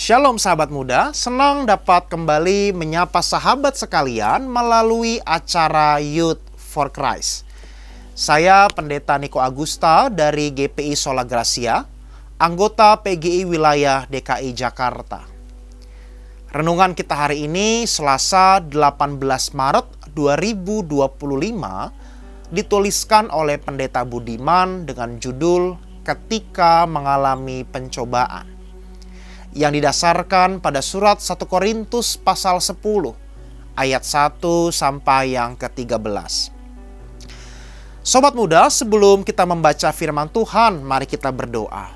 Shalom sahabat muda, senang dapat kembali menyapa sahabat sekalian melalui acara Youth for Christ. Saya Pendeta Niko Agusta dari GPI Sola Gracia, anggota PGI Wilayah DKI Jakarta. Renungan kita hari ini Selasa 18 Maret 2025 dituliskan oleh Pendeta Budiman dengan judul Ketika Mengalami Pencobaan, yang didasarkan pada surat 1 Korintus pasal 10 ayat 1 sampai yang ke-13. Sobat muda, sebelum kita membaca firman Tuhan, mari kita berdoa.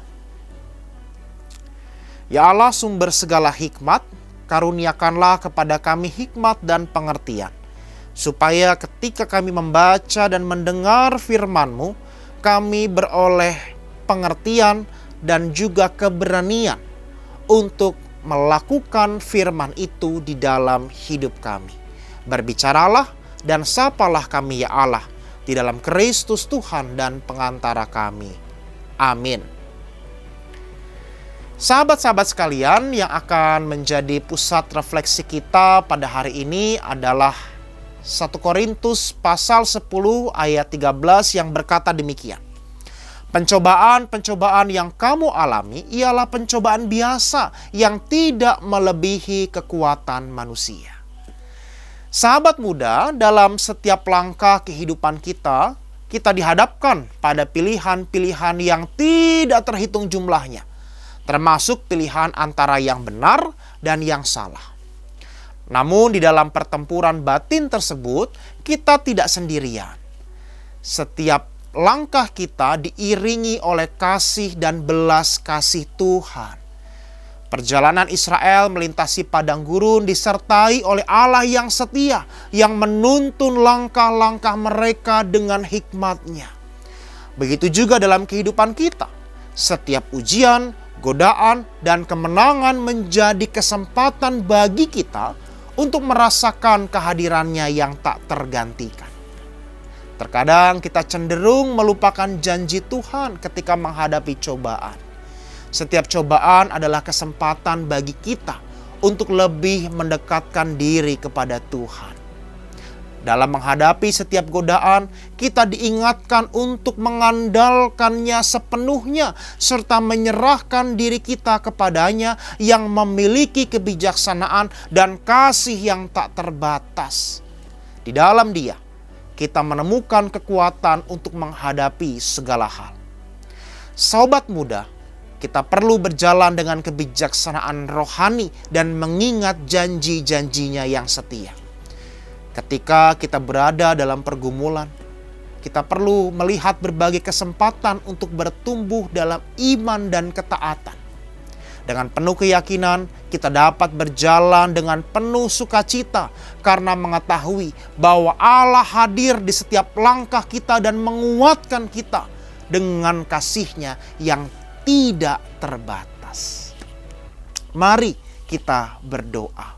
Ya Allah, sumber segala hikmat, karuniakanlah kepada kami hikmat dan pengertian, supaya ketika kami membaca dan mendengar firman-Mu, kami beroleh pengertian dan juga keberanian untuk melakukan firman itu di dalam hidup kami. Berbicaralah dan sapalah kami ya Allah, di dalam Kristus Tuhan dan pengantara kami. Amin. Sahabat-sahabat sekalian, yang akan menjadi pusat refleksi kita pada hari ini adalah 1 Korintus pasal 10 ayat 13 yang berkata demikian. Pencobaan-pencobaan yang kamu alami ialah pencobaan biasa yang tidak melebihi kekuatan manusia. Sahabat muda, dalam setiap langkah kehidupan kita dihadapkan pada pilihan-pilihan yang tidak terhitung jumlahnya, termasuk pilihan antara yang benar dan yang salah. Namun di dalam pertempuran batin tersebut, kita tidak sendirian. Setiap langkah kita diiringi oleh kasih dan belas kasih Tuhan. Perjalanan Israel melintasi padang gurun disertai oleh Allah yang setia, yang menuntun langkah-langkah mereka dengan hikmat-Nya. Begitu juga dalam kehidupan kita. Setiap ujian, godaan, dan kemenangan menjadi kesempatan bagi kita untuk merasakan kehadiran-Nya yang tak tergantikan. Terkadang kita cenderung melupakan janji Tuhan ketika menghadapi cobaan. Setiap cobaan adalah kesempatan bagi kita untuk lebih mendekatkan diri kepada Tuhan. Dalam menghadapi setiap godaan, kita diingatkan untuk mengandalkannya sepenuhnya, serta menyerahkan diri kita kepadanya yang memiliki kebijaksanaan dan kasih yang tak terbatas. Di dalam Dia, kita menemukan kekuatan untuk menghadapi segala hal. Sobat muda, kita perlu berjalan dengan kebijaksanaan rohani dan mengingat janji-janjinya yang setia. Ketika kita berada dalam pergumulan, kita perlu melihat berbagai kesempatan untuk bertumbuh dalam iman dan ketaatan. Dengan penuh keyakinan, kita dapat berjalan dengan penuh sukacita karena mengetahui bahwa Allah hadir di setiap langkah kita dan menguatkan kita dengan kasih-Nya yang tidak terbatas. Mari kita berdoa.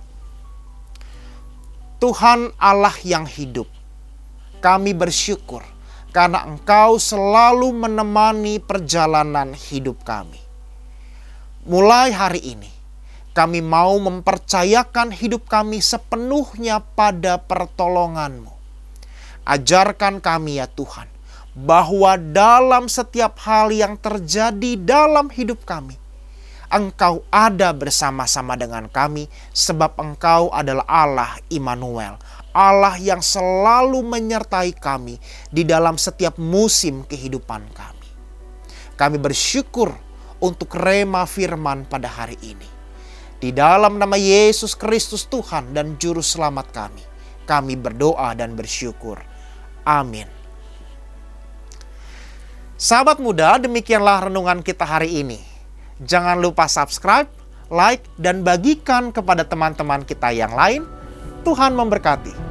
Tuhan Allah yang hidup, kami bersyukur karena Engkau selalu menemani perjalanan hidup kami. Mulai hari ini, kami mau mempercayakan hidup kami sepenuhnya pada pertolongan-Mu. Ajarkan kami ya Tuhan, bahwa dalam setiap hal yang terjadi dalam hidup kami, Engkau ada bersama-sama dengan kami, sebab Engkau adalah Allah Immanuel, Allah yang selalu menyertai kami di dalam setiap musim kehidupan kami. Kami bersyukur untuk rema firman pada hari ini. Di dalam nama Yesus Kristus Tuhan dan Juru Selamat kami berdoa dan bersyukur. Amin. Sahabat muda, demikianlah renungan kita hari ini. Jangan lupa subscribe, like, dan bagikan kepada teman-teman kita yang lain. Tuhan memberkati.